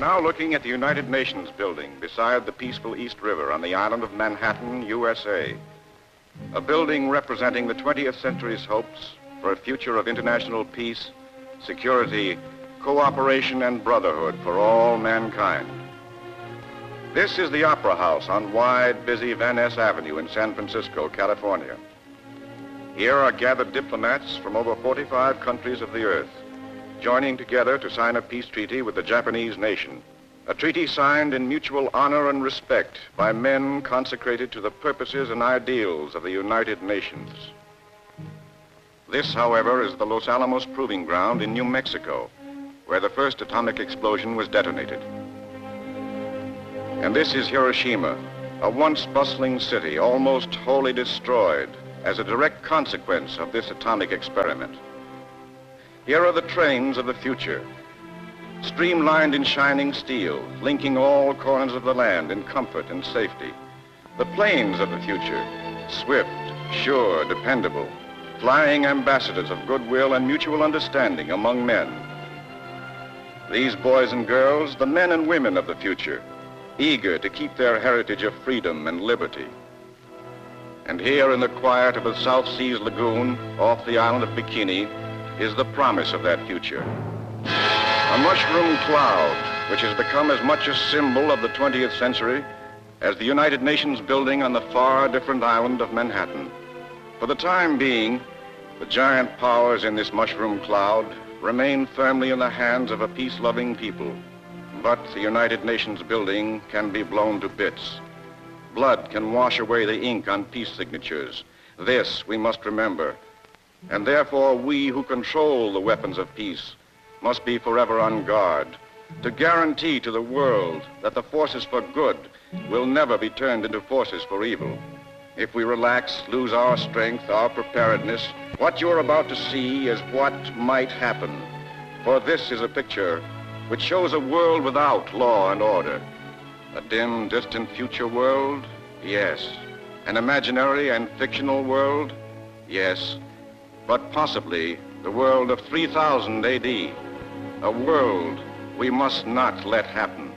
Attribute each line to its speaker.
Speaker 1: now looking at the United Nations building beside the peaceful East River on the island of Manhattan, USA. A building representing the 20th century's hopes for a future of international peace, security, cooperation, and brotherhood for all mankind. This is the Opera House on wide, busy Van Ness Avenue in San Francisco, California. Here are gathered diplomats from over 45 countries of the earth, joining together to sign a peace treaty with the Japanese nation. A treaty signed in mutual honor and respect by men consecrated to the purposes and ideals of the United Nations. This, however, is the Los Alamos Proving Ground in New Mexico, where the first atomic explosion was detonated. And this is Hiroshima, a once bustling city almost wholly destroyed as a direct consequence of this atomic experiment. Here are the trains of the future, streamlined in shining steel, linking all corners of the land in comfort and safety. The planes of the future, swift, sure, dependable, flying ambassadors of goodwill and mutual understanding among men. These boys and girls, the men and women of the future, eager to keep their heritage of freedom and liberty. And here in the quiet of the South Seas Lagoon, off the island of Bikini, is the promise of that future. A mushroom cloud, which has become as much a symbol of the 20th century as the United Nations building on the far different island of Manhattan. For the time being, the giant powers in this mushroom cloud remain firmly in the hands of a peace-loving people. But the United Nations building can be blown to bits. Blood can wash away the ink on peace signatures. This we must remember. And therefore, we who control the weapons of peace must be forever on guard to guarantee to the world that the forces for good will never be turned into forces for evil. If we relax, lose our strength, our preparedness, what you're about to see is what might happen. For this is a picture which shows a world without law and order. A dim, distant future world? Yes. An imaginary and fictional world? Yes. But possibly the world of 3000 AD, a world we must not let happen.